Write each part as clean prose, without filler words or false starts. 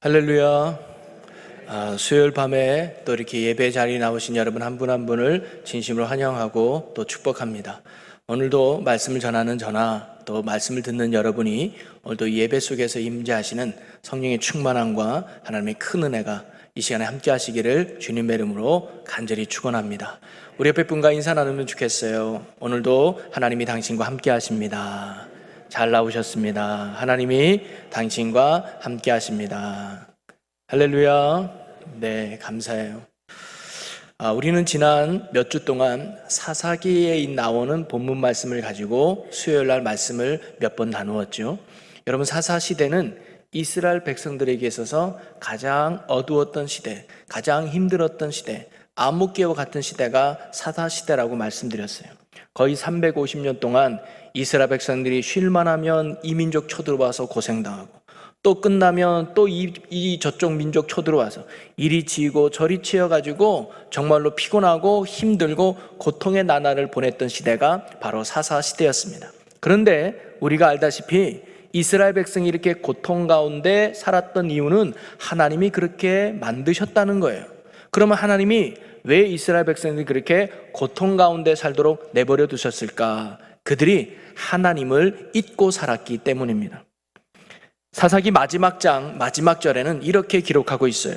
할렐루야. 수요일 밤에 또 이렇게 예배 자리에 나오신 여러분 한 분 한 분을 진심으로 환영하고 또 축복합니다. 오늘도 말씀을 전하는 저나 또 말씀을 듣는 여러분이 오늘도 예배 속에서 임재하시는 성령의 충만함과 하나님의 큰 은혜가 이 시간에 함께 하시기를 주님의 이름으로 간절히 축원합니다. 우리 옆에 분과 인사 나누면 좋겠어요. 오늘도 하나님이 당신과 함께 하십니다. 잘 나오셨습니다. 하나님이 당신과 함께 하십니다. 할렐루야. 네, 감사해요. 우리는 지난 몇 주 동안 사사기에 나오는 본문 말씀을 가지고 수요일 날 말씀을 몇 번 나누었죠. 여러분, 사사 시대는 이스라엘 백성들에게 있어서 가장 어두웠던 시대, 가장 힘들었던 시대, 암흑기와 같은 시대가 사사 시대라고 말씀드렸어요. 거의 350년 동안 이스라엘 백성들이 쉴만 하면 이 민족 쳐들어와서 고생당하고, 또 끝나면 또 저쪽 민족 쳐들어와서 이리 지고 저리 치여가지고 정말로 피곤하고 힘들고 고통의 나날을 보냈던 시대가 바로 사사 시대였습니다. 그런데 우리가 알다시피 이스라엘 백성이 이렇게 고통 가운데 살았던 이유는 하나님이 그렇게 만드셨다는 거예요. 그러면 하나님이 왜 이스라엘 백성들이 그렇게 고통 가운데 살도록 내버려 두셨을까? 그들이 하나님을 잊고 살았기 때문입니다. 사사기 마지막 장 마지막 절에는 이렇게 기록하고 있어요.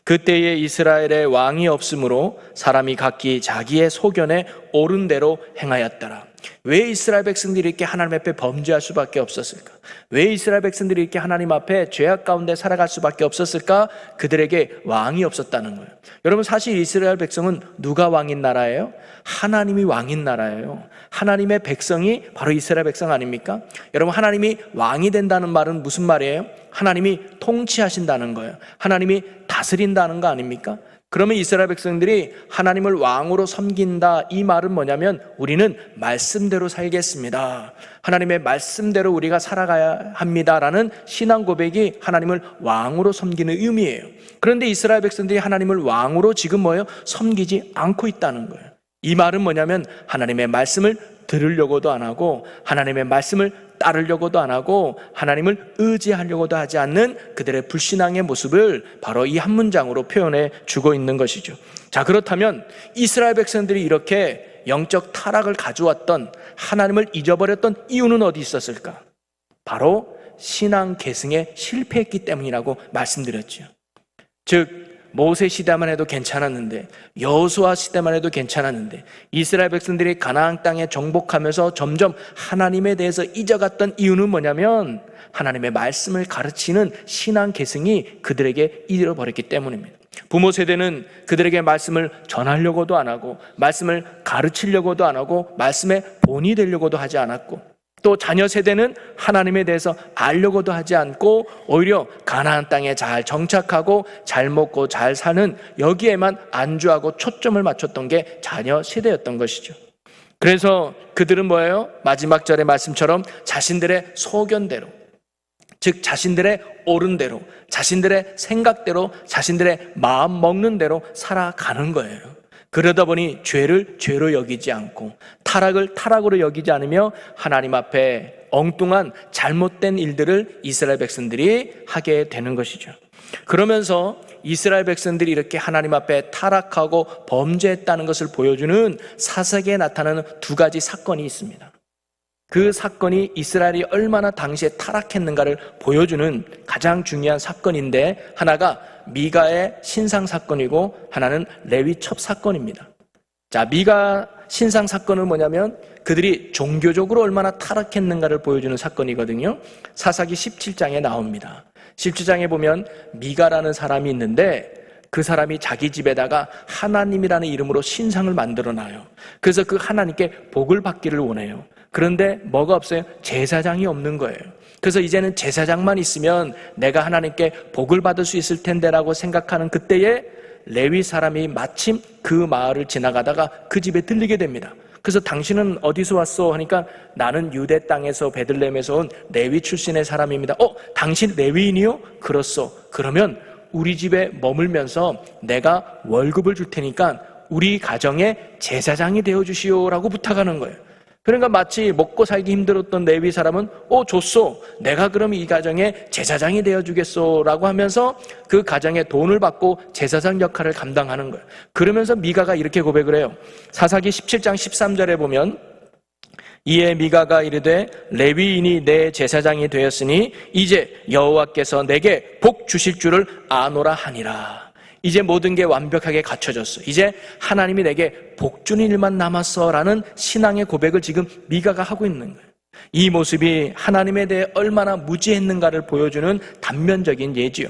그때에 이스라엘에 왕이 없으므로 사람이 각기 자기의 소견에 옳은 대로 행하였더라. 왜 이스라엘 백성들이 이렇게 하나님 앞에 범죄할 수밖에 없었을까? 왜 이스라엘 백성들이 이렇게 하나님 앞에 죄악 가운데 살아갈 수밖에 없었을까? 그들에게 왕이 없었다는 거예요. 여러분, 사실 이스라엘 백성은 누가 왕인 나라예요? 하나님이 왕인 나라예요. 하나님의 백성이 바로 이스라엘 백성 아닙니까? 여러분, 하나님이 왕이 된다는 말은 무슨 말이에요? 하나님이 통치하신다는 거예요. 하나님이 다스린다는 거 아닙니까? 그러면 이스라엘 백성들이 하나님을 왕으로 섬긴다, 이 말은 뭐냐면 우리는 말씀대로 살겠습니다, 하나님의 말씀대로 우리가 살아가야 합니다라는 신앙 고백이 하나님을 왕으로 섬기는 의미예요. 그런데 이스라엘 백성들이 하나님을 왕으로 지금 섬기지 않고 있다는 거예요. 이 말은 뭐냐면 하나님의 말씀을 들으려고도 안 하고, 하나님의 말씀을 따르려고도 안 하고, 하나님을 의지하려고도 하지 않는 그들의 불신앙의 모습을 바로 이 한 문장으로 표현해 주고 있는 것이죠. 자, 그렇다면 이스라엘 백성들이 이렇게 영적 타락을 가져왔던, 하나님을 잊어버렸던 이유는 어디 있었을까? 바로 신앙 계승에 실패했기 때문이라고 말씀드렸죠. 즉, 모세 시대만 해도 괜찮았는데, 여호수아 시대만 해도 괜찮았는데, 이스라엘 백성들이 가나안 땅에 정복하면서 점점 하나님에 대해서 잊어갔던 이유는 뭐냐면 하나님의 말씀을 가르치는 신앙 계승이 그들에게 잃어버렸기 때문입니다. 부모 세대는 그들에게 말씀을 전하려고도 안 하고, 말씀을 가르치려고도 안 하고, 말씀의 본이 되려고도 하지 않았고, 또 자녀 세대는 하나님에 대해서 알려고도 하지 않고 오히려 가나안 땅에 잘 정착하고 잘 먹고 잘 사는 여기에만 안주하고 초점을 맞췄던 게 자녀 세대였던 것이죠. 그래서 그들은 뭐예요? 마지막 절의 말씀처럼 자신들의 소견대로, 즉 자신들의 옳은 대로, 자신들의 생각대로, 자신들의 마음 먹는 대로 살아가는 거예요. 그러다 보니 죄를 죄로 여기지 않고 타락을 타락으로 여기지 않으며 하나님 앞에 엉뚱한 잘못된 일들을 이스라엘 백성들이 하게 되는 것이죠. 그러면서 이스라엘 백성들이 이렇게 하나님 앞에 타락하고 범죄했다는 것을 보여주는 사사기에 나타나는 두 가지 사건이 있습니다. 그 사건이 이스라엘이 얼마나 당시에 타락했는가를 보여주는 가장 중요한 사건인데, 하나가 미가의 신상 사건이고 하나는 레위 첩 사건입니다. 자, 미가 신상 사건은 뭐냐면 그들이 종교적으로 얼마나 타락했는가를 보여주는 사건이거든요. 사사기 17장에 나옵니다. 17장에 보면 미가라는 사람이 있는데 그 사람이 자기 집에다가 하나님이라는 이름으로 신상을 만들어놔요. 그래서 그 하나님께 복을 받기를 원해요. 그런데 뭐가 없어요? 제사장이 없는 거예요. 그래서 이제는 제사장만 있으면 내가 하나님께 복을 받을 수 있을 텐데라고 생각하는 그때에 레위 사람이 마침 그 마을을 지나가다가 그 집에 들리게 됩니다. 그래서 당신은 어디서 왔어? 하니까 나는 유대 땅에서 베들레헴에서 온 레위 출신의 사람입니다. 당신 레위인이요? 그렇소. 그러면 우리 집에 머물면서 내가 월급을 줄 테니까 우리 가정의 제사장이 되어주시오라고 부탁하는 거예요. 그러니까 마치 먹고 살기 힘들었던 레위 사람은 좋소, 내가 그럼 이 가정의 제사장이 되어주겠소 라고 하면서 그 가정의 돈을 받고 제사장 역할을 감당하는 거예요. 그러면서 미가가 이렇게 고백을 해요. 사사기 17장 13절에 보면 이에 미가가 이르되 레위인이 내 제사장이 되었으니 이제 여호와께서 내게 복 주실 줄을 아노라 하니라. 이제 모든 게 완벽하게 갖춰졌어. 이제 하나님이 내게 복 주는 일만 남았어 라는 신앙의 고백을 지금 미가가 하고 있는 거예요. 이 모습이 하나님에 대해 얼마나 무지했는가를 보여주는 단면적인 예지요.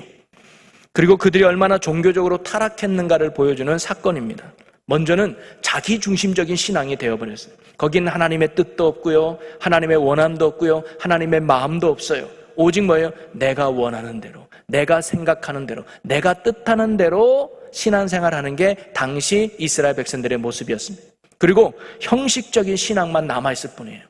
그리고 그들이 얼마나 종교적으로 타락했는가를 보여주는 사건입니다. 먼저는 자기 중심적인 신앙이 되어버렸어요. 거기는 하나님의 뜻도 없고요, 하나님의 원함도 없고요, 하나님의 마음도 없어요. 오직 뭐예요? 내가 원하는 대로, 내가 생각하는 대로, 내가 뜻하는 대로 신앙생활하는 게 당시 이스라엘 백성들의 모습이었습니다. 그리고 형식적인 신앙만 남아있을 뿐이에요.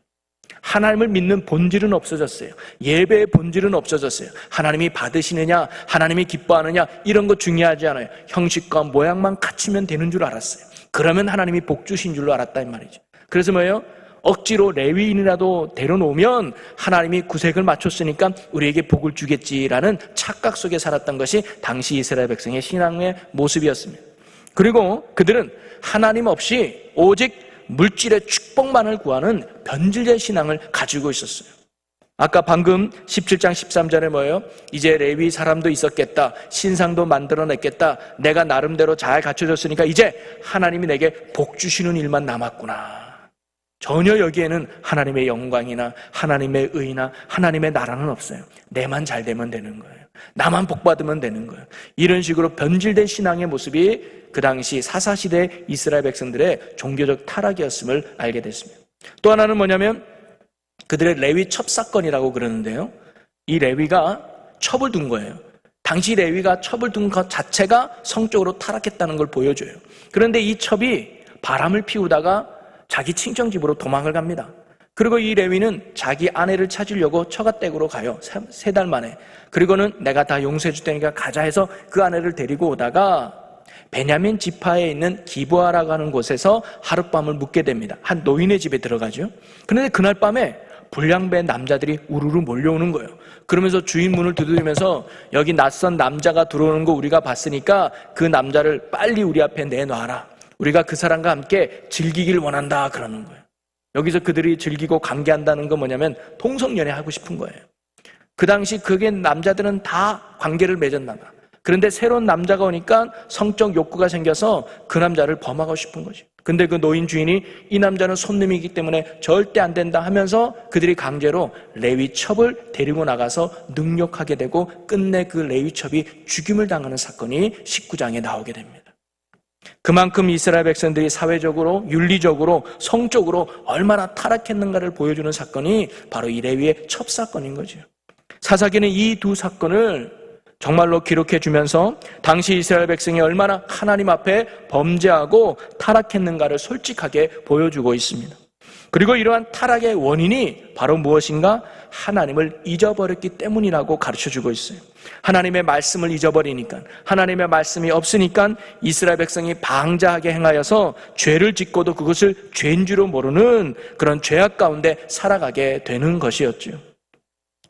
하나님을 믿는 본질은 없어졌어요. 예배의 본질은 없어졌어요. 하나님이 받으시느냐, 하나님이 기뻐하느냐 이런 거 중요하지 않아요. 형식과 모양만 갖추면 되는 줄 알았어요. 그러면 하나님이 복 주신 줄로 알았다 이 말이죠. 그래서 뭐예요? 억지로 레위인이라도 데려놓으면 하나님이 구색을 맞췄으니까 우리에게 복을 주겠지라는 착각 속에 살았던 것이 당시 이스라엘 백성의 신앙의 모습이었습니다. 그리고 그들은 하나님 없이 오직 물질의 축복만을 구하는 변질된 신앙을 가지고 있었어요. 아까 방금 17장 13절에 뭐예요? 이제 레위 사람도 있었겠다, 신상도 만들어냈겠다, 내가 나름대로 잘 갖춰졌으니까 이제 하나님이 내게 복 주시는 일만 남았구나. 전혀 여기에는 하나님의 영광이나 하나님의 의나 하나님의 나라는 없어요. 내만 잘 되면 되는 거예요. 나만 복 받으면 되는 거예요. 이런 식으로 변질된 신앙의 모습이 그 당시 사사시대 이스라엘 백성들의 종교적 타락이었음을 알게 됐습니다. 또 하나는 뭐냐면 그들의 레위 첩사건이라고 그러는데요, 이 레위가 첩을 둔 거예요. 당시 레위가 첩을 둔 것 자체가 성적으로 타락했다는 걸 보여줘요. 그런데 이 첩이 바람을 피우다가 자기 친정집으로 도망을 갑니다. 그리고 이 레위는 자기 아내를 찾으려고 처가댁으로 가요. 3달 만에. 그리고는 내가 다 용서해 줄 테니까 가자 해서 그 아내를 데리고 오다가 베냐민 지파에 있는 기브아라고 하는 곳에서 하룻밤을 묵게 됩니다. 한 노인의 집에 들어가죠. 그런데 그날 밤에 불량배 남자들이 우르르 몰려오는 거예요. 그러면서 주인 문을 두드리면서 여기 낯선 남자가 들어오는 거 우리가 봤으니까 그 남자를 빨리 우리 앞에 내놔라. 우리가 그 사람과 함께 즐기길 원한다 그러는 거예요. 여기서 그들이 즐기고 관계한다는 건 뭐냐면 동성연애 하고 싶은 거예요. 그 당시 그게 남자들은 다 관계를 맺었나 봐. 그런데 새로운 남자가 오니까 성적 욕구가 생겨서 그 남자를 범하고 싶은 거죠. 근데 그 노인 주인이 이 남자는 손님이기 때문에 절대 안 된다 하면서 그들이 강제로 레위첩을 데리고 나가서 능욕하게 되고 끝내 그 레위첩이 죽임을 당하는 사건이 19장에 나오게 됩니다. 그만큼 이스라엘 백성들이 사회적으로, 윤리적으로, 성적으로 얼마나 타락했는가를 보여주는 사건이 바로 이 레위의 첩사건인 거죠. 사사기는 이 두 사건을 정말로 기록해 주면서 당시 이스라엘 백성이 얼마나 하나님 앞에 범죄하고 타락했는가를 솔직하게 보여주고 있습니다. 그리고 이러한 타락의 원인이 바로 무엇인가? 하나님을 잊어버렸기 때문이라고 가르쳐주고 있어요. 하나님의 말씀을 잊어버리니까, 하나님의 말씀이 없으니까 이스라엘 백성이 방자하게 행하여서 죄를 짓고도 그것을 죄인 줄로 모르는 그런 죄악 가운데 살아가게 되는 것이었죠.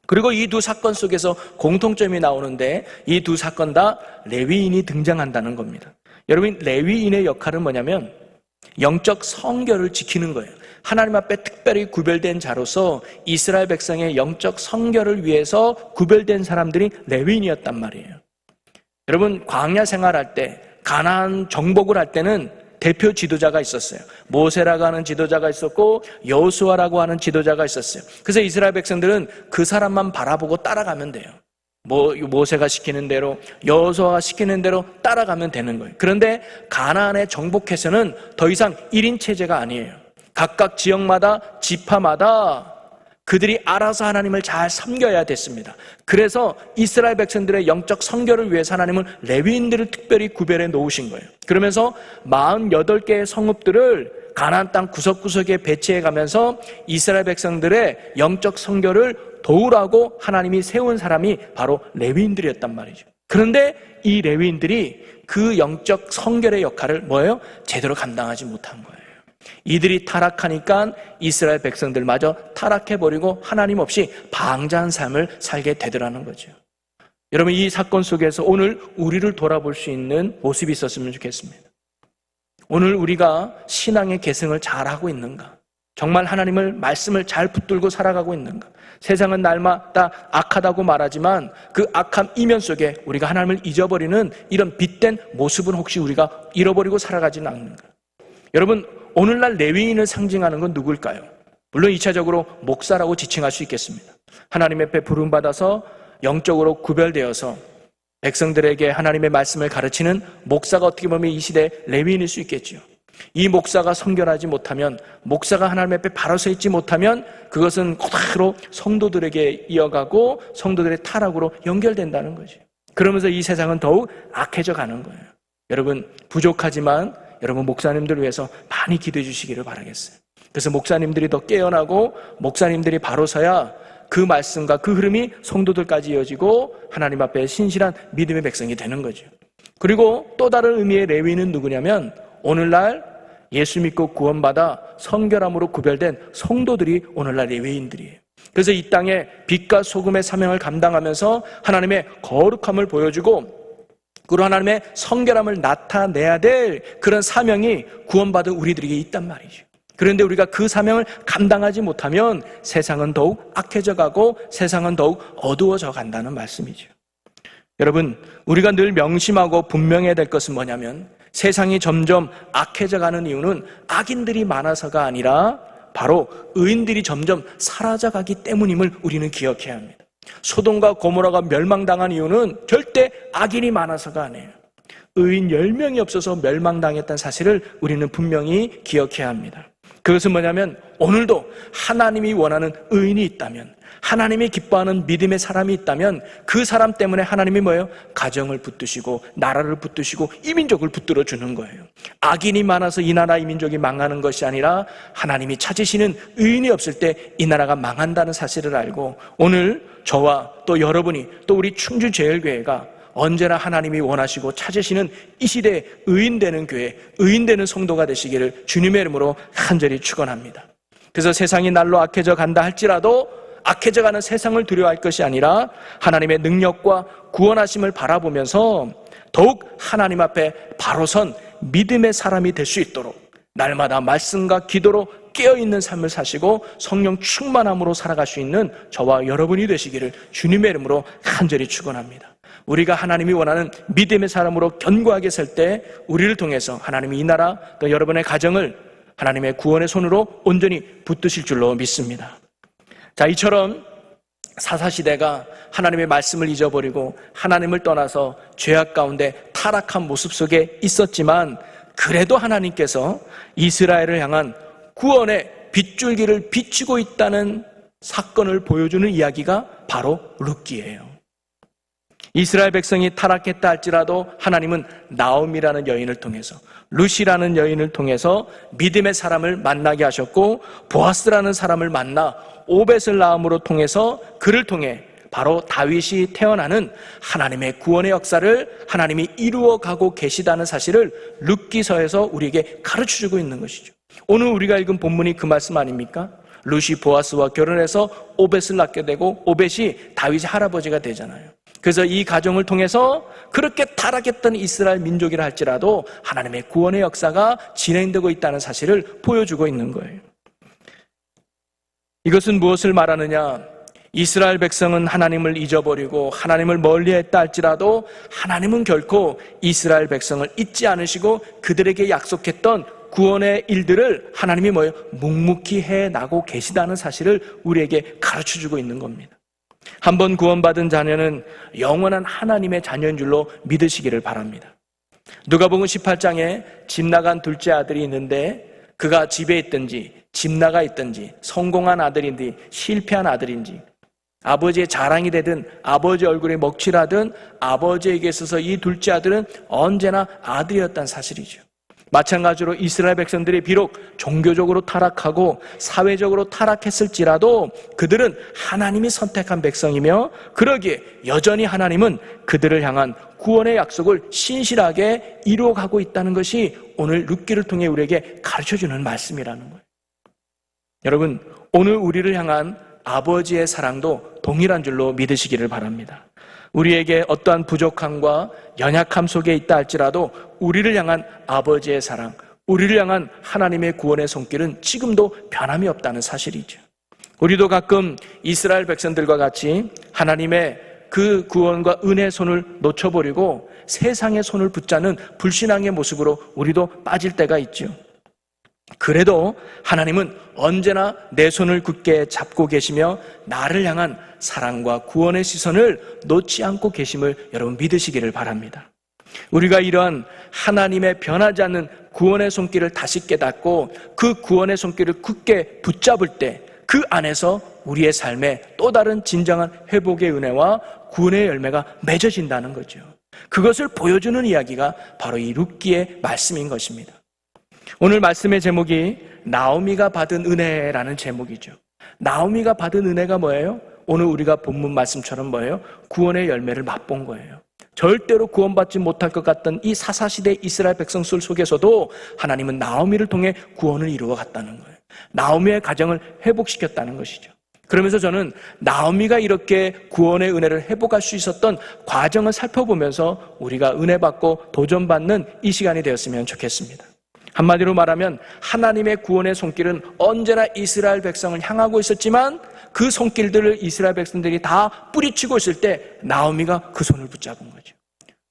그리고 이 두 사건 속에서 공통점이 나오는데 이 두 사건 다 레위인이 등장한다는 겁니다. 여러분, 레위인의 역할은 뭐냐면 영적 성결을 지키는 거예요. 하나님 앞에 특별히 구별된 자로서 이스라엘 백성의 영적 성결을 위해서 구별된 사람들이 레위인이었단 말이에요. 여러분, 광야 생활할 때, 가나안 정복을 할 때는 대표 지도자가 있었어요. 모세라고 하는 지도자가 있었고 여호수아라고 하는 지도자가 있었어요. 그래서 이스라엘 백성들은 그 사람만 바라보고 따라가면 돼요. 모세가 시키는 대로, 여호수아가 시키는 대로 따라가면 되는 거예요. 그런데 가나안에 정복해서는 더 이상 1인 체제가 아니에요. 각각 지역마다, 지파마다 그들이 알아서 하나님을 잘 섬겨야 됐습니다. 그래서 이스라엘 백성들의 영적 성결을 위해서 하나님은 레위인들을 특별히 구별해 놓으신 거예요. 그러면서 48개의 성읍들을 가나안 땅 구석구석에 배치해 가면서 이스라엘 백성들의 영적 성결을 도우라고 하나님이 세운 사람이 바로 레위인들이었단 말이죠. 그런데 이 레위인들이 그 영적 성결의 역할을 뭐예요? 제대로 감당하지 못한 거예요. 이들이 타락하니까 이스라엘 백성들마저 타락해버리고 하나님 없이 방자한 삶을 살게 되더라는 거죠. 여러분, 이 사건 속에서 오늘 우리를 돌아볼 수 있는 모습이 있었으면 좋겠습니다. 오늘 우리가 신앙의 계승을 잘하고 있는가? 정말 하나님을 말씀을 잘 붙들고 살아가고 있는가? 세상은 날마다 악하다고 말하지만 그 악함 이면 속에 우리가 하나님을 잊어버리는 이런 빛된 모습은 혹시 우리가 잃어버리고 살아가지는 않는가? 여러분, 오늘날 레위인을 상징하는 건 누구일까요? 물론 2차적으로 목사라고 지칭할 수 있겠습니다. 하나님 앞에 부름받아서 영적으로 구별되어서 백성들에게 하나님의 말씀을 가르치는 목사가 어떻게 보면 이 시대 레위인일 수 있겠죠. 이 목사가 선결하지 못하면, 목사가 하나님 앞에 바로 서 있지 못하면 그것은 그대로 성도들에게 이어가고 성도들의 타락으로 연결된다는 거죠. 그러면서 이 세상은 더욱 악해져 가는 거예요. 여러분, 부족하지만 여러분 목사님들 위해서 많이 기도해 주시기를 바라겠어요. 그래서 목사님들이 더 깨어나고 목사님들이 바로 서야 그 말씀과 그 흐름이 성도들까지 이어지고 하나님 앞에 신실한 믿음의 백성이 되는 거죠. 그리고 또 다른 의미의 레위인은 누구냐면 오늘날 예수 믿고 구원받아 성결함으로 구별된 성도들이 오늘날 레위인들이에요. 그래서 이 땅에 빛과 소금의 사명을 감당하면서 하나님의 거룩함을 보여주고 그리고 하나님의 성결함을 나타내야 될 그런 사명이 구원받은 우리들에게 있단 말이죠. 그런데 우리가 그 사명을 감당하지 못하면 세상은 더욱 악해져 가고 세상은 더욱 어두워져 간다는 말씀이죠. 여러분, 우리가 늘 명심하고 분명해야 될 것은 뭐냐면 세상이 점점 악해져 가는 이유는 악인들이 많아서가 아니라 바로 의인들이 점점 사라져가기 때문임을 우리는 기억해야 합니다. 소돔과 고모라가 멸망당한 이유는 절대 악인이 많아서가 아니에요. 의인 10명이 없어서 멸망당했다는 사실을 우리는 분명히 기억해야 합니다. 그것은 뭐냐면 오늘도 하나님이 원하는 의인이 있다면, 하나님이 기뻐하는 믿음의 사람이 있다면 그 사람 때문에 하나님이 뭐예요? 가정을 붙드시고 나라를 붙드시고 이민족을 붙들어 주는 거예요. 악인이 많아서 이 나라 이민족이 망하는 것이 아니라 하나님이 찾으시는 의인이 없을 때 이 나라가 망한다는 사실을 알고 오늘 저와 또 여러분이 또 우리 충주제일교회가 언제나 하나님이 원하시고 찾으시는 이 시대에 의인되는 교회, 의인되는 성도가 되시기를 주님의 이름으로 간절히 축원합니다. 그래서 세상이 날로 악해져 간다 할지라도 악해져가는 세상을 두려워할 것이 아니라 하나님의 능력과 구원하심을 바라보면서 더욱 하나님 앞에 바로 선 믿음의 사람이 될 수 있도록 날마다 말씀과 기도로 깨어있는 삶을 사시고 성령 충만함으로 살아갈 수 있는 저와 여러분이 되시기를 주님의 이름으로 간절히 축원합니다. 우리가 하나님이 원하는 믿음의 사람으로 견고하게 설 때 우리를 통해서 하나님이 이 나라 또 여러분의 가정을 하나님의 구원의 손으로 온전히 붙드실 줄로 믿습니다. 자, 이처럼 사사시대가 하나님의 말씀을 잊어버리고 하나님을 떠나서 죄악 가운데 타락한 모습 속에 있었지만 그래도 하나님께서 이스라엘을 향한 구원의 빗줄기를 비추고 있다는 사건을 보여주는 이야기가 바로 룻기예요. 이스라엘 백성이 타락했다 할지라도 하나님은 나옴이라는 여인을 통해서, 룻이라는 여인을 통해서 믿음의 사람을 만나게 하셨고 보아스라는 사람을 만나 오벳을 낳음으로 통해서 그를 통해 바로 다윗이 태어나는 하나님의 구원의 역사를 하나님이 이루어가고 계시다는 사실을 룻기서에서 우리에게 가르쳐주고 있는 것이죠. 오늘 우리가 읽은 본문이 그 말씀 아닙니까? 룻이 보아스와 결혼해서 오벳을 낳게 되고 오벳이 다윗의 할아버지가 되잖아요. 그래서 이 가정을 통해서 그렇게 타락했던 이스라엘 민족이라 할지라도 하나님의 구원의 역사가 진행되고 있다는 사실을 보여주고 있는 거예요. 이것은 무엇을 말하느냐? 이스라엘 백성은 하나님을 잊어버리고 하나님을 멀리했다 할지라도 하나님은 결코 이스라엘 백성을 잊지 않으시고 그들에게 약속했던 구원의 일들을 하나님이 묵묵히 해나가고 계시다는 사실을 우리에게 가르쳐주고 있는 겁니다. 한번 구원받은 자녀는 영원한 하나님의 자녀인 줄로 믿으시기를 바랍니다. 누가복음 18장에 집 나간 둘째 아들이 있는데 그가 집에 있든지 집 나가 있든지 성공한 아들인지 실패한 아들인지 아버지의 자랑이 되든 아버지 얼굴에 먹칠하든 아버지에게 있어서 이 둘째 아들은 언제나 아들이었다는 사실이죠. 마찬가지로 이스라엘 백성들이 비록 종교적으로 타락하고 사회적으로 타락했을지라도 그들은 하나님이 선택한 백성이며 그러기에 여전히 하나님은 그들을 향한 구원의 약속을 신실하게 이루어가고 있다는 것이 오늘 룻기를 통해 우리에게 가르쳐주는 말씀이라는 거예요. 여러분, 오늘 우리를 향한 아버지의 사랑도 동일한 줄로 믿으시기를 바랍니다. 우리에게 어떠한 부족함과 연약함 속에 있다 할지라도 우리를 향한 아버지의 사랑, 우리를 향한 하나님의 구원의 손길은 지금도 변함이 없다는 사실이죠. 우리도 가끔 이스라엘 백성들과 같이 하나님의 그 구원과 은혜의 손을 놓쳐버리고 세상의 손을 붙잡는 불신앙의 모습으로 우리도 빠질 때가 있죠. 그래도 하나님은 언제나 내 손을 굳게 잡고 계시며 나를 향한 사랑과 구원의 시선을 놓지 않고 계심을 여러분 믿으시기를 바랍니다. 우리가 이러한 하나님의 변하지 않는 구원의 손길을 다시 깨닫고 그 구원의 손길을 굳게 붙잡을 때 그 안에서 우리의 삶에 또 다른 진정한 회복의 은혜와 구원의 열매가 맺어진다는 거죠. 그것을 보여주는 이야기가 바로 이 룻기의 말씀인 것입니다. 오늘 말씀의 제목이 나오미가 받은 은혜라는 제목이죠. 나오미가 받은 은혜가 뭐예요? 오늘 우리가 본문 말씀처럼 뭐예요? 구원의 열매를 맛본 거예요. 절대로 구원받지 못할 것 같던 이 사사시대 이스라엘 백성들 속에서도 하나님은 나오미를 통해 구원을 이루어 갔다는 거예요. 나오미의 가정을 회복시켰다는 것이죠. 그러면서 저는 나오미가 이렇게 구원의 은혜를 회복할 수 있었던 과정을 살펴보면서 우리가 은혜 받고 도전받는 이 시간이 되었으면 좋겠습니다. 한마디로 말하면 하나님의 구원의 손길은 언제나 이스라엘 백성을 향하고 있었지만 그 손길들을 이스라엘 백성들이 다 뿌리치고 있을 때 나오미가 그 손을 붙잡은 거죠.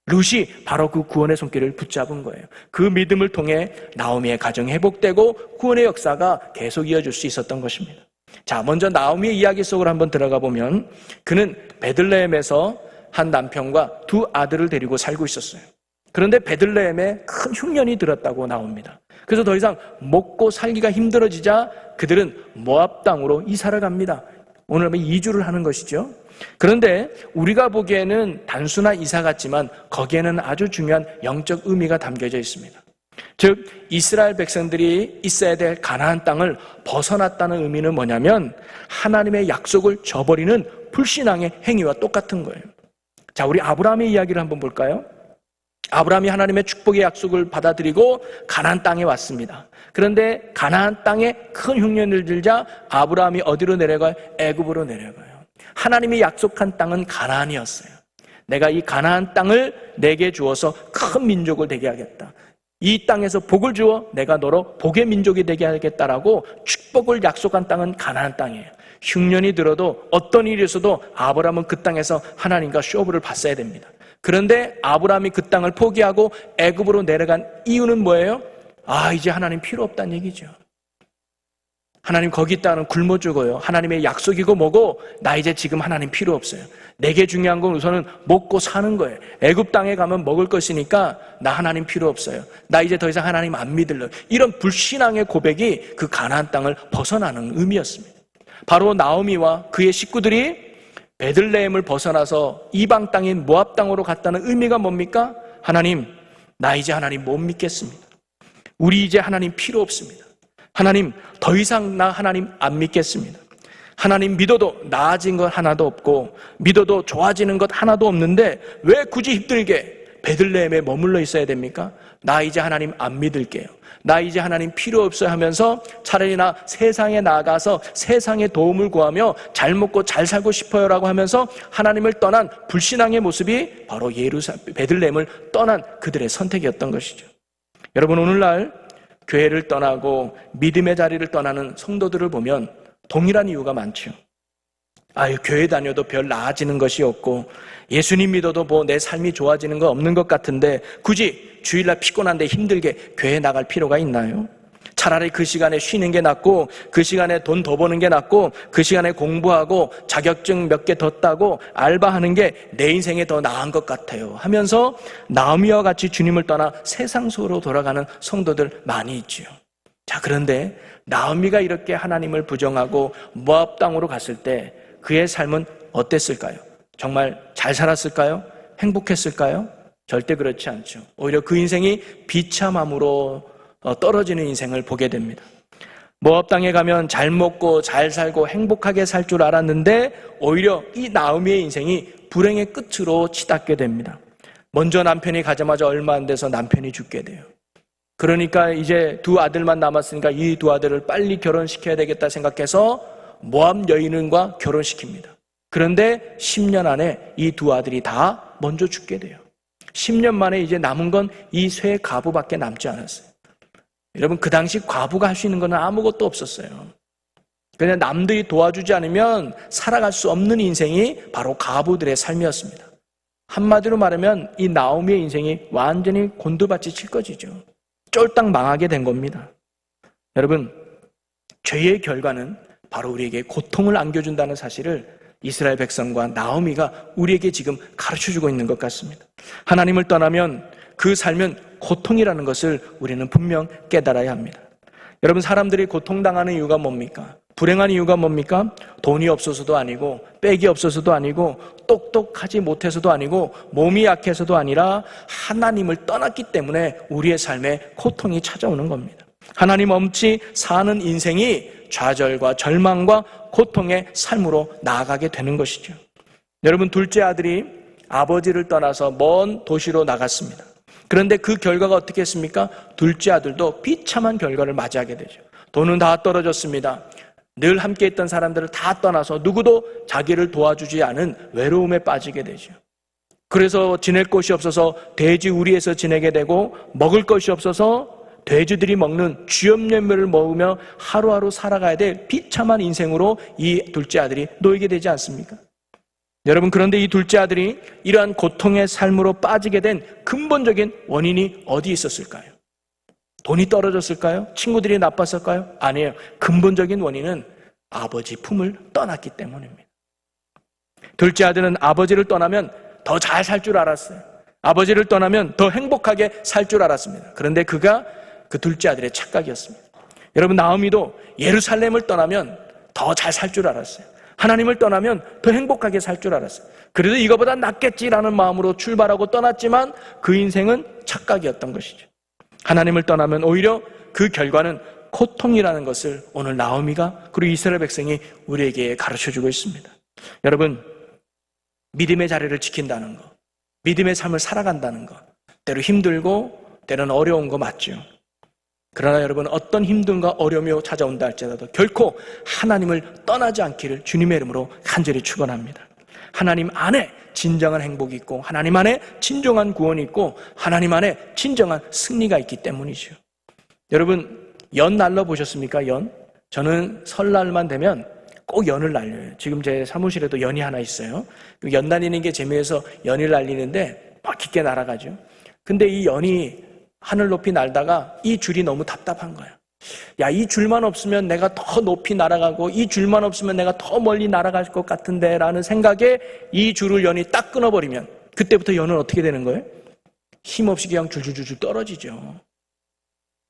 룻이 바로 그 구원의 손길을 붙잡은 거예요. 그 믿음을 통해 나오미의 가정이 회복되고 구원의 역사가 계속 이어질 수 있었던 것입니다. 자, 먼저 나오미의 이야기 속으로 한번 들어가 보면 그는 베들레헴에서 한 남편과 두 아들을 데리고 살고 있었어요. 그런데 베들레헴에 큰 흉년이 들었다고 나옵니다. 그래서 더 이상 먹고 살기가 힘들어지자 그들은 모압 땅으로 이사를 갑니다. 오늘 2주를 하는 것이죠. 그런데 우리가 보기에는 단순한 이사 같지만 거기에는 아주 중요한 영적 의미가 담겨져 있습니다. 즉 이스라엘 백성들이 있어야 될 가나안 땅을 벗어났다는 의미는 뭐냐면 하나님의 약속을 저버리는 불신앙의 행위와 똑같은 거예요. 자, 우리 아브라함의 이야기를 한번 볼까요? 아브라함이 하나님의 축복의 약속을 받아들이고 가나안 땅에 왔습니다. 그런데 가나안 땅에 큰 흉년을 들자 아브라함이 어디로 내려가요? 애굽으로 내려가요. 하나님이 약속한 땅은 가나안이었어요. 내가 이 가나안 땅을 내게 주어서 큰 민족을 되게 하겠다. 이 땅에서 복을 주어 내가 너로 복의 민족이 되게 하겠다라고 축복을 약속한 땅은 가나안 땅이에요. 흉년이 들어도 어떤 일이 있어도 아브라함은 그 땅에서 하나님과 쇼부를 봤어야 됩니다. 그런데 아브라함이 그 땅을 포기하고 애굽으로 내려간 이유는 뭐예요? 이제 하나님 필요 없다는 얘기죠. 하나님 거기 있다는 굶어 죽어요. 하나님의 약속이고 뭐고 나 이제 지금 하나님 필요 없어요. 내게 중요한 건 우선은 먹고 사는 거예요. 애굽 땅에 가면 먹을 것이니까 나 하나님 필요 없어요. 나 이제 더 이상 하나님 안 믿을래요. 이런 불신앙의 고백이 그 가나안 땅을 벗어나는 의미였습니다. 바로 나오미와 그의 식구들이 베들레헴을 벗어나서 이방 땅인 모압 땅으로 갔다는 의미가 뭡니까? 하나님, 나 이제 하나님 못 믿겠습니다. 우리 이제 하나님 필요 없습니다. 하나님, 더 이상 나 하나님 안 믿겠습니다. 하나님 믿어도 나아진 것 하나도 없고 믿어도 좋아지는 것 하나도 없는데 왜 굳이 힘들게 베들레헴에 머물러 있어야 됩니까? 나 이제 하나님 안 믿을게요. 나 이제 하나님 필요 없어요 하면서 차라리 나 세상에 나가서 세상의 도움을 구하며 잘 먹고 잘 살고 싶어요라고 하면서 하나님을 떠난 불신앙의 모습이 바로 베들레헴을 떠난 그들의 선택이었던 것이죠. 여러분, 오늘날 교회를 떠나고 믿음의 자리를 떠나는 성도들을 보면 동일한 이유가 많죠. 교회 다녀도 별 나아지는 것이 없고 예수님 믿어도 뭐 내 삶이 좋아지는 거 없는 것 같은데 굳이 주일날 피곤한데 힘들게 교회 나갈 필요가 있나요? 차라리 그 시간에 쉬는 게 낫고 그 시간에 돈 더 버는 게 낫고 그 시간에 공부하고 자격증 몇 개 더 따고 알바하는 게 내 인생에 더 나은 것 같아요 하면서 나오미와 같이 주님을 떠나 세상 속으로 돌아가는 성도들 많이 있지요. 자, 그런데 나오미가 이렇게 하나님을 부정하고 모압 땅으로 갔을 때 그의 삶은 어땠을까요? 정말 잘 살았을까요? 행복했을까요? 절대 그렇지 않죠. 오히려 그 인생이 비참함으로 떨어지는 인생을 보게 됩니다. 모압 땅에 가면 잘 먹고 잘 살고 행복하게 살 줄 알았는데 오히려 이 나오미의 인생이 불행의 끝으로 치닫게 됩니다. 먼저 남편이 가자마자 얼마 안 돼서 남편이 죽게 돼요. 그러니까 이제 두 아들만 남았으니까 이 두 아들을 빨리 결혼시켜야 되겠다 생각해서 모압 여인과 결혼시킵니다. 그런데 10년 안에 이 두 아들이 다 먼저 죽게 돼요. 10년 만에 이제 남은 건 이 쇠 과부밖에 남지 않았어요. 여러분, 그 당시 과부가 할 수 있는 건 아무것도 없었어요. 그냥 남들이 도와주지 않으면 살아갈 수 없는 인생이 바로 과부들의 삶이었습니다. 한마디로 말하면 이 나오미의 인생이 완전히 곤두밭이 칠 것이죠. 쫄딱 망하게 된 겁니다. 여러분, 죄의 결과는 바로 우리에게 고통을 안겨준다는 사실을 이스라엘 백성과 나오미가 우리에게 지금 가르쳐주고 있는 것 같습니다. 하나님을 떠나면 그 삶은 고통이라는 것을 우리는 분명 깨달아야 합니다. 여러분, 사람들이 고통당하는 이유가 뭡니까? 불행한 이유가 뭡니까? 돈이 없어서도 아니고 빽이 없어서도 아니고 똑똑하지 못해서도 아니고 몸이 약해서도 아니라 하나님을 떠났기 때문에 우리의 삶에 고통이 찾아오는 겁니다. 하나님 없이 사는 인생이 좌절과 절망과 고통의 삶으로 나아가게 되는 것이죠. 여러분, 둘째 아들이 아버지를 떠나서 먼 도시로 나갔습니다. 그런데 그 결과가 어떻게 했습니까? 둘째 아들도 비참한 결과를 맞이하게 되죠. 돈은 다 떨어졌습니다. 늘 함께 있던 사람들을 다 떠나서 누구도 자기를 도와주지 않은 외로움에 빠지게 되죠. 그래서 지낼 곳이 없어서 돼지 우리에서 지내게 되고 먹을 것이 없어서 돼지들이 먹는 쥐염염을 먹으며 하루하루 살아가야 될 비참한 인생으로 이 둘째 아들이 놓이게 되지 않습니까? 여러분, 그런데 이 둘째 아들이 이러한 고통의 삶으로 빠지게 된 근본적인 원인이 어디 있었을까요? 돈이 떨어졌을까요? 친구들이 나빴을까요? 아니에요. 근본적인 원인은 아버지 품을 떠났기 때문입니다. 둘째 아들은 아버지를 떠나면 더 잘 살 줄 알았어요. 아버지를 떠나면 더 행복하게 살 줄 알았습니다. 그런데 그가 그 둘째 아들의 착각이었습니다. 여러분, 나오미도 예루살렘을 떠나면 더 잘 살 줄 알았어요. 하나님을 떠나면 더 행복하게 살 줄 알았어요. 그래도 이거보다 낫겠지라는 마음으로 출발하고 떠났지만 그 인생은 착각이었던 것이죠. 하나님을 떠나면 오히려 그 결과는 고통이라는 것을 오늘 나오미가 그리고 이스라엘 백성이 우리에게 가르쳐주고 있습니다. 여러분, 믿음의 자리를 지킨다는 거, 믿음의 삶을 살아간다는 거, 때로 힘들고 때로는 어려운 거 맞죠. 그러나 여러분, 어떤 힘듦과 어려움이 찾아온다 할지라도 결코 하나님을 떠나지 않기를 주님의 이름으로 간절히 축원합니다. 하나님 안에 진정한 행복이 있고 하나님 안에 진정한 구원이 있고 하나님 안에 진정한 승리가 있기 때문이죠. 여러분, 연 날려 보셨습니까? 연? 저는 설날만 되면 꼭 연을 날려요. 지금 제 사무실에도 연이 하나 있어요. 연 날리는 게 재미있어서 연을 날리는데 막 깊게 날아가죠. 근데 이 연이 하늘 높이 날다가 이 줄이 너무 답답한 거야. 야, 이 줄만 없으면 내가 더 높이 날아가고 이 줄만 없으면 내가 더 멀리 날아갈 것 같은데 라는 생각에 이 줄을 연이 딱 끊어버리면 그때부터 연은 어떻게 되는 거예요? 힘없이 그냥 줄줄줄줄 떨어지죠.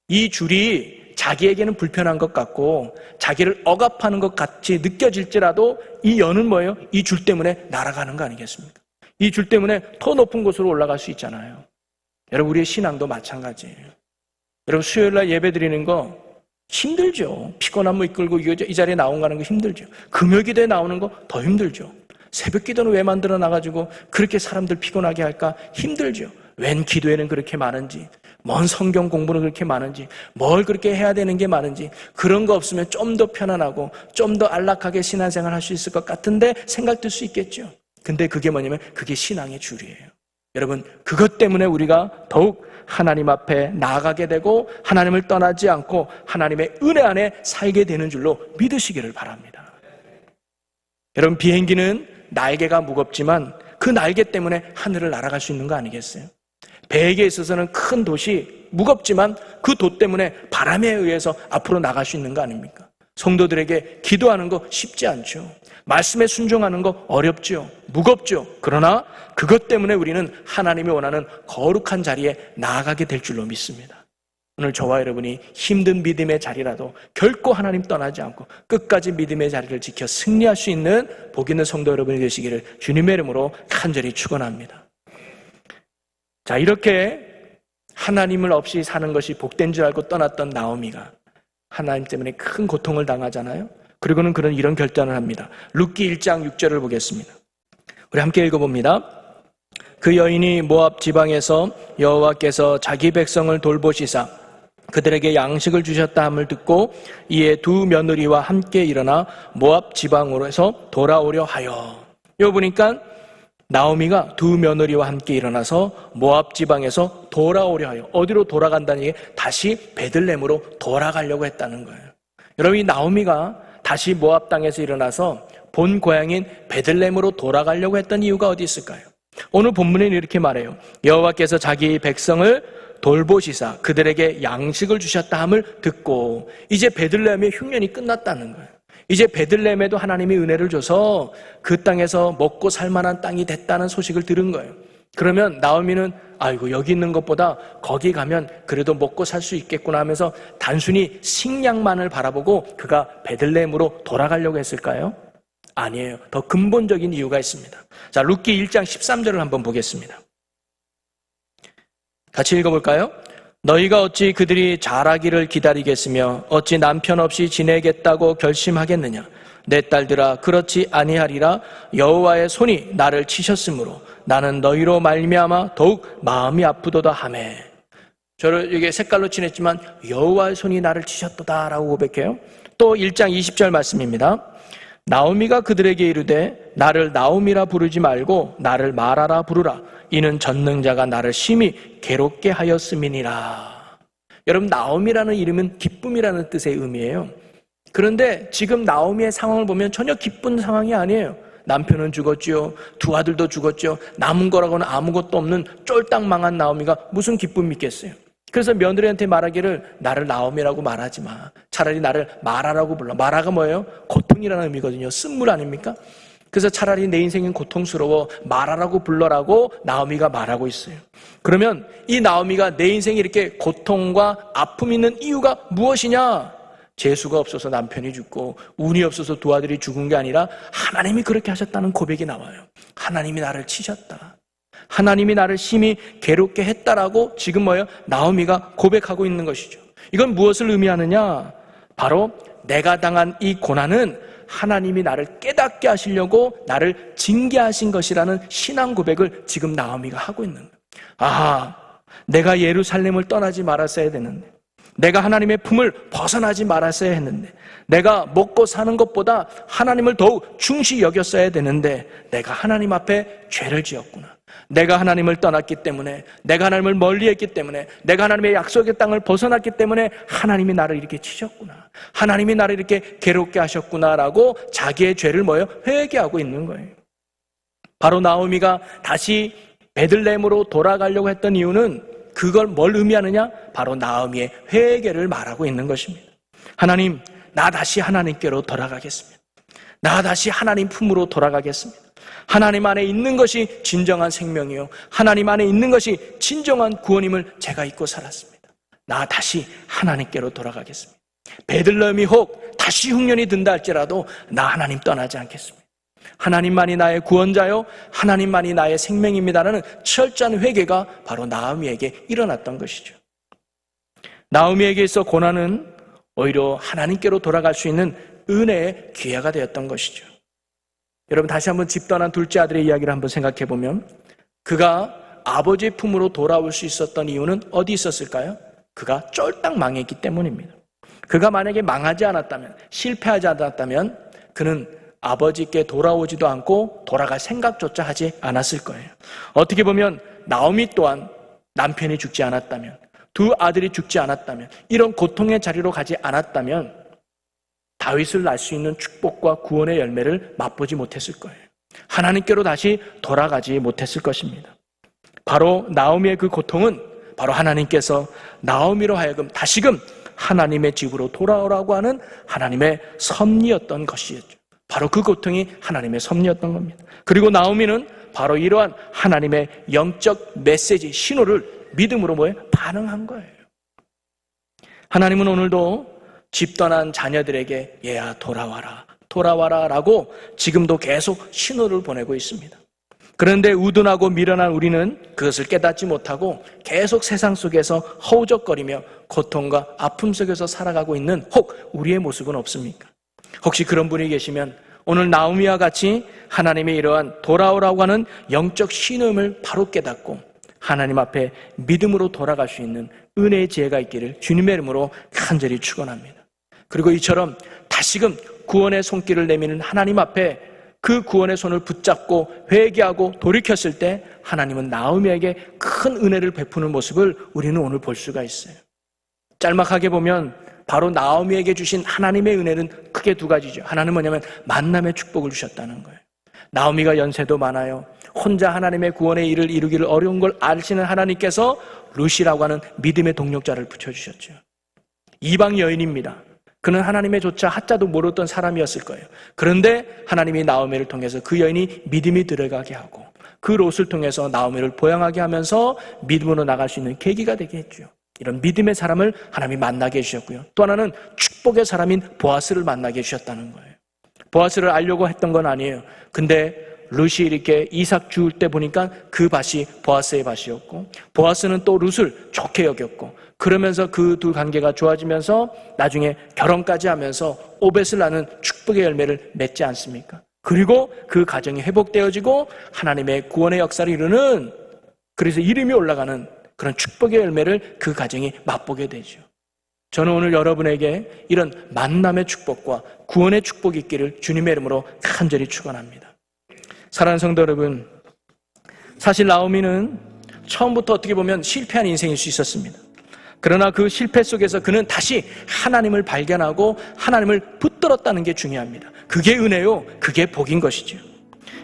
이 줄이 자기에게는 불편한 것 같고 자기를 억압하는 것 같이 느껴질지라도 이 연은 뭐예요? 이 줄 때문에 날아가는 거 아니겠습니까? 이 줄 때문에 더 높은 곳으로 올라갈 수 있잖아요. 여러분, 우리의 신앙도 마찬가지예요. 여러분, 수요일날 예배 드리는 거 힘들죠. 피곤한 거 이끌고 이 자리에 나오는 거 힘들죠. 금요기도에 나오는 거 더 힘들죠. 새벽 기도는 왜 만들어 놔가지고 그렇게 사람들 피곤하게 할까? 힘들죠. 웬 기도에는 그렇게 많은지, 뭔 성경 공부는 그렇게 많은지, 뭘 그렇게 해야 되는 게 많은지, 그런 거 없으면 좀 더 편안하고 좀 더 안락하게 신앙생활 할 수 있을 것 같은데 생각될 수 있겠죠. 근데 그게 뭐냐면 그게 신앙의 줄이에요. 여러분, 그것 때문에 우리가 더욱 하나님 앞에 나아가게 되고 하나님을 떠나지 않고 하나님의 은혜 안에 살게 되는 줄로 믿으시기를 바랍니다. 여러분, 비행기는 날개가 무겁지만 그 날개 때문에 하늘을 날아갈 수 있는 거 아니겠어요? 배에게 있어서는 큰 돛이 무겁지만 그 돛 때문에 바람에 의해서 앞으로 나갈 수 있는 거 아닙니까? 성도들에게 기도하는 거 쉽지 않죠. 말씀에 순종하는 거 어렵죠. 무겁죠. 그러나 그것 때문에 우리는 하나님이 원하는 거룩한 자리에 나아가게 될 줄로 믿습니다. 오늘 저와 여러분이 힘든 믿음의 자리라도 결코 하나님 떠나지 않고 끝까지 믿음의 자리를 지켜 승리할 수 있는 복 있는 성도 여러분이 되시기를 주님의 이름으로 간절히 축원합니다. 자, 이렇게 하나님을 없이 사는 것이 복된 줄 알고 떠났던 나오미가 하나님 때문에 큰 고통을 당하잖아요. 그리고는 그런 이런 결단을 합니다. 룻기 1장 6절을 보겠습니다. 우리 함께 읽어봅니다. 그 여인이 모압 지방에서 여호와께서 자기 백성을 돌보시사 그들에게 양식을 주셨다 함을 듣고 이에 두 며느리와 함께 일어나 모압 지방으로서 돌아오려 하여. 여기 보니까 나오미가 두 며느리와 함께 일어나서 모압 지방에서 돌아오려 하여. 어디로 돌아간다는 얘기? 다시 베들레헴으로 돌아가려고 했다는 거예요. 여러분, 이 나오미가 다시 모압 땅에서 일어나서 본 고향인 베들레헴으로 돌아가려고 했던 이유가 어디 있을까요? 오늘 본문에는 이렇게 말해요. 여호와께서 자기 백성을 돌보시사 그들에게 양식을 주셨다 함을 듣고. 이제 베들레헴의 흉년이 끝났다는 거예요. 이제 베들레헴에도 하나님이 은혜를 줘서 그 땅에서 먹고 살만한 땅이 됐다는 소식을 들은 거예요. 그러면 나오미는 아이고 여기 있는 것보다 거기 가면 그래도 먹고 살 수 있겠구나 하면서 단순히 식량만을 바라보고 그가 베들레헴으로 돌아가려고 했을까요? 아니에요. 더 근본적인 이유가 있습니다. 자, 룻기 1장 13절을 한번 보겠습니다. 같이 읽어볼까요? 너희가 어찌 그들이 자라기를 기다리겠으며 어찌 남편 없이 지내겠다고 결심하겠느냐? 내 딸들아, 그렇지 아니하리라. 여호와의 손이 나를 치셨으므로 나는 너희로 말미암아 더욱 마음이 아프도다 하매. 저를 이게 색깔로 칠했지만 여호와의 손이 나를 치셨도다라고 고백해요. 또 1장 20절 말씀입니다. 나오미가 그들에게 이르되 나를 나오미라 부르지 말고 나를 마라라 부르라. 이는 전능자가 나를 심히 괴롭게 하였음이니라. 여러분, 나오미라는 이름은 기쁨이라는 뜻의 의미예요. 그런데 지금 나오미의 상황을 보면 전혀 기쁜 상황이 아니에요. 남편은 죽었지요. 두 아들도 죽었죠. 남은 거라고는 아무것도 없는 쫄딱 망한 나오미가 무슨 기쁨이 있겠어요. 그래서 며느리한테 말하기를 나를 나오미라고 말하지 마. 차라리 나를 마라라고 불러. 마라가 뭐예요? 고통이라는 의미거든요. 쓴물 아닙니까? 그래서 차라리 내 인생은 고통스러워 마라라고 불러라고 나오미가 말하고 있어요. 그러면 이 나오미가 내 인생에 이렇게 고통과 아픔이 있는 이유가 무엇이냐? 재수가 없어서 남편이 죽고 운이 없어서 두 아들이 죽은 게 아니라 하나님이 그렇게 하셨다는 고백이 나와요. 하나님이 나를 치셨다. 하나님이 나를 심히 괴롭게 했다라고 지금 뭐예요? 나오미가 고백하고 있는 것이죠. 이건 무엇을 의미하느냐? 바로 내가 당한 이 고난은 하나님이 나를 깨닫게 하시려고 나를 징계하신 것이라는 신앙 고백을 지금 나오미가 하고 있는 거예요. 아, 내가 예루살렘을 떠나지 말았어야 되는데, 내가 하나님의 품을 벗어나지 말았어야 했는데, 내가 먹고 사는 것보다 하나님을 더욱 중시 여겼어야 되는데 내가 하나님 앞에 죄를 지었구나. 내가 하나님을 떠났기 때문에, 내가 하나님을 멀리했기 때문에, 내가 하나님의 약속의 땅을 벗어났기 때문에 하나님이 나를 이렇게 치셨구나. 하나님이 나를 이렇게 괴롭게 하셨구나라고 자기의 죄를 뭐예요? 회개하고 있는 거예요. 바로 나오미가 다시 베들레헴으로 돌아가려고 했던 이유는 그걸 뭘 의미하느냐? 바로 나오미의 회개를 말하고 있는 것입니다. 하나님, 나 다시 하나님께로 돌아가겠습니다. 나 다시 하나님 품으로 돌아가겠습니다. 하나님 안에 있는 것이 진정한 생명이요, 하나님 안에 있는 것이 진정한 구원임을 제가 잊고 살았습니다. 나 다시 하나님께로 돌아가겠습니다. 베들레헴이 혹 다시 흉년이 든다 할지라도 나 하나님 떠나지 않겠습니다. 하나님만이 나의 구원자요, 하나님만이 나의 생명입니다라는 철저한 회개가 바로 나오미에게 일어났던 것이죠. 나오미에게 있어 고난은 오히려 하나님께로 돌아갈 수 있는 은혜의 기회가 되었던 것이죠. 여러분, 다시 한번 집 떠난 둘째 아들의 이야기를 한번 생각해 보면 그가 아버지의 품으로 돌아올 수 있었던 이유는 어디 있었을까요? 그가 쫄딱 망했기 때문입니다. 그가 만약에 망하지 않았다면, 실패하지 않았다면 그는 아버지께 돌아오지도 않고 돌아갈 생각조차 하지 않았을 거예요. 어떻게 보면 나오미 또한 남편이 죽지 않았다면, 두 아들이 죽지 않았다면, 이런 고통의 자리로 가지 않았다면 다윗을 낳을 수 있는 축복과 구원의 열매를 맛보지 못했을 거예요. 하나님께로 다시 돌아가지 못했을 것입니다. 바로 나오미의 그 고통은 바로 하나님께서 나오미로 하여금 다시금 하나님의 집으로 돌아오라고 하는 하나님의 섭리였던 것이었죠. 바로 그 고통이 하나님의 섭리였던 겁니다. 그리고 나오미는 바로 이러한 하나님의 영적 메시지, 신호를 믿음으로 반응한 거예요. 하나님은 오늘도 집 떠난 자녀들에게 얘야 돌아와라, 돌아와라 라고 지금도 계속 신호를 보내고 있습니다. 그런데 우둔하고 미련한 우리는 그것을 깨닫지 못하고 계속 세상 속에서 허우적거리며 고통과 아픔 속에서 살아가고 있는 혹 우리의 모습은 없습니까? 혹시 그런 분이 계시면 오늘 나오미와 같이 하나님의 이러한 돌아오라고 하는 영적 신음을 바로 깨닫고 하나님 앞에 믿음으로 돌아갈 수 있는 은혜의 지혜가 있기를 주님의 이름으로 간절히 축원합니다. 그리고 이처럼 다시금 구원의 손길을 내미는 하나님 앞에 그 구원의 손을 붙잡고 회개하고 돌이켰을 때 하나님은 나오미에게 큰 은혜를 베푸는 모습을 우리는 오늘 볼 수가 있어요. 짤막하게 보면 바로 나오미에게 주신 하나님의 은혜는 크게 두 가지죠. 하나는 뭐냐면 만남의 축복을 주셨다는 거예요. 나오미가 연세도 많아요. 혼자 하나님의 구원의 일을 이루기를 어려운 걸 아시는 하나님께서 루시라고 하는 믿음의 동력자를 붙여주셨죠. 이방 여인입니다. 그는 하나님의 조차 하자도 모르던 사람이었을 거예요. 그런데 하나님이 나오미를 통해서 그 여인이 믿음이 들어가게 하고 그 롯을 통해서 나오미를 보양하게 하면서 믿음으로 나갈 수 있는 계기가 되게 했죠. 이런 믿음의 사람을 하나님이 만나게 해주셨고요. 또 하나는 축복의 사람인 보아스를 만나게 해주셨다는 거예요. 보아스를 알려고 했던 건 아니에요. 근데 룻이 이렇게 이삭 주울 때 보니까 그 밭이 보아스의 밭이었고 보아스는 또 룻을 좋게 여겼고 그러면서 그 두 관계가 좋아지면서 나중에 결혼까지 하면서 오벳을 낳는 축복의 열매를 맺지 않습니까? 그리고 그 가정이 회복되어지고 하나님의 구원의 역사를 이루는 그래서 이름이 올라가는 그런 축복의 열매를 그 가정이 맛보게 되죠. 저는 오늘 여러분에게 이런 만남의 축복과 구원의 축복이 있기를 주님의 이름으로 간절히 축원합니다. 사랑하는 성도 여러분, 사실 나오미는 처음부터 어떻게 보면 실패한 인생일 수 있었습니다. 그러나 그 실패 속에서 그는 다시 하나님을 발견하고 하나님을 붙들었다는 게 중요합니다. 그게 은혜요, 그게 복인 것이죠.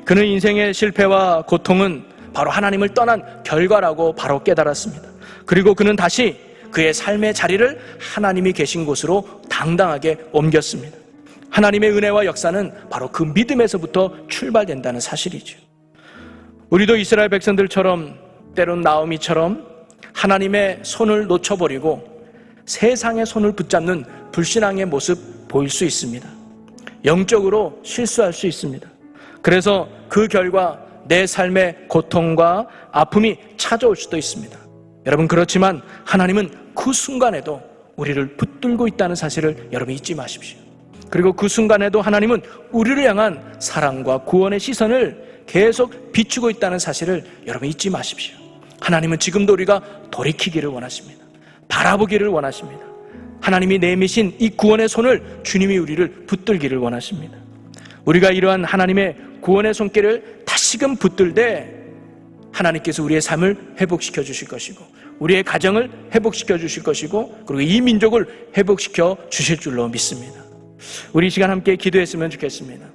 그는 인생의 실패와 고통은 바로 하나님을 떠난 결과라고 바로 깨달았습니다. 그리고 그는 다시 그의 삶의 자리를 하나님이 계신 곳으로 당당하게 옮겼습니다. 하나님의 은혜와 역사는 바로 그 믿음에서부터 출발된다는 사실이죠. 우리도 이스라엘 백성들처럼 때론 나오미처럼 하나님의 손을 놓쳐버리고 세상의 손을 붙잡는 불신앙의 모습 보일 수 있습니다. 영적으로 실수할 수 있습니다. 그래서 그 결과 내 삶의 고통과 아픔이 찾아올 수도 있습니다. 여러분, 그렇지만 하나님은 그 순간에도 우리를 붙들고 있다는 사실을 여러분 잊지 마십시오. 그리고 그 순간에도 하나님은 우리를 향한 사랑과 구원의 시선을 계속 비추고 있다는 사실을 여러분 잊지 마십시오. 하나님은 지금도 우리가 돌이키기를 원하십니다. 바라보기를 원하십니다. 하나님이 내미신 이 구원의 손을 주님이 우리를 붙들기를 원하십니다. 우리가 이러한 하나님의 구원의 손길을 다시금 붙들되 하나님께서 우리의 삶을 회복시켜 주실 것이고 우리의 가정을 회복시켜 주실 것이고 그리고 이 민족을 회복시켜 주실 줄로 믿습니다. 우리 이 시간 함께 기도했으면 좋겠습니다.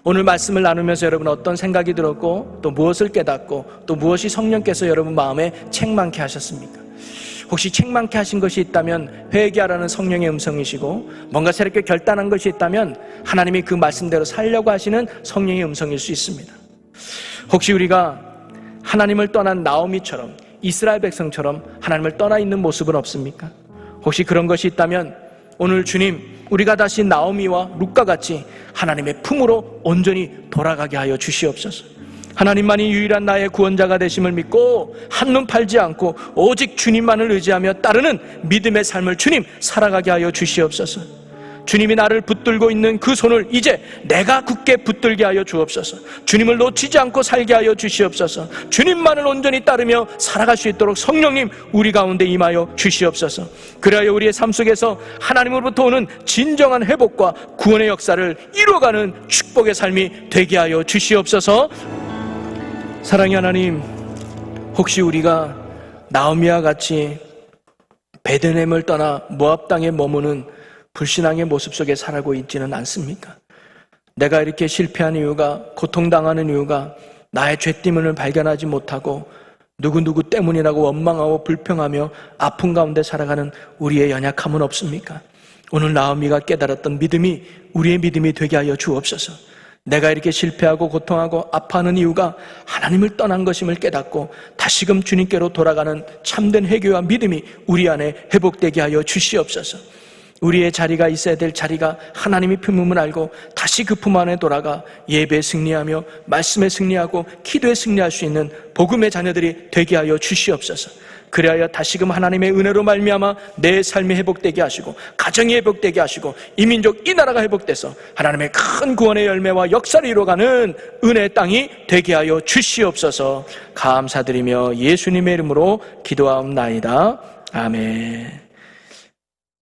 오늘 말씀을 나누면서 여러분 어떤 생각이 들었고 또 무엇을 깨닫고 또 무엇이 성령께서 여러분 마음에 책망케 하셨습니까? 혹시 책망케 하신 것이 있다면 회개하라는 성령의 음성이시고 뭔가 새롭게 결단한 것이 있다면 하나님이 그 말씀대로 살려고 하시는 성령의 음성일 수 있습니다. 혹시 우리가 하나님을 떠난 나오미처럼 이스라엘 백성처럼 하나님을 떠나 있는 모습은 없습니까? 혹시 그런 것이 있다면 오늘 주님, 우리가 다시 나오미와 룻과 같이 하나님의 품으로 온전히 돌아가게 하여 주시옵소서. 하나님만이 유일한 나의 구원자가 되심을 믿고 한눈 팔지 않고 오직 주님만을 의지하며 따르는 믿음의 삶을 주님 살아가게 하여 주시옵소서. 주님이 나를 붙들고 있는 그 손을 이제 내가 굳게 붙들게 하여 주옵소서. 주님을 놓치지 않고 살게 하여 주시옵소서. 주님만을 온전히 따르며 살아갈 수 있도록 성령님 우리 가운데 임하여 주시옵소서. 그래야 우리의 삶 속에서 하나님으로부터 오는 진정한 회복과 구원의 역사를 이루어가는 축복의 삶이 되게 하여 주시옵소서. 사랑의 하나님, 혹시 우리가 나오미와 같이 베들레헴을 떠나 모압 땅에 머무는 불신앙의 모습 속에 살고 있지는 않습니까? 내가 이렇게 실패한 이유가, 고통당하는 이유가 나의 죄띠문을 발견하지 못하고 누구누구 때문이라고 원망하고 불평하며 아픔 가운데 살아가는 우리의 연약함은 없습니까? 오늘 나오미가 깨달았던 믿음이 우리의 믿음이 되게 하여 주옵소서. 내가 이렇게 실패하고 고통하고 아파하는 이유가 하나님을 떠난 것임을 깨닫고 다시금 주님께로 돌아가는 참된 회개와 믿음이 우리 안에 회복되게 하여 주시옵소서. 우리의 자리가 있어야 될 자리가 하나님이 품음을 알고 다시 그 품 안에 돌아가 예배에 승리하며 말씀에 승리하고 기도에 승리할 수 있는 복음의 자녀들이 되게 하여 주시옵소서. 그리하여 다시금 하나님의 은혜로 말미암아 내 삶이 회복되게 하시고 가정이 회복되게 하시고 이 민족 이 나라가 회복돼서 하나님의 큰 구원의 열매와 역사를 이루어가는 은혜의 땅이 되게 하여 주시옵소서. 감사드리며 예수님의 이름으로 기도하옵나이다. 아멘.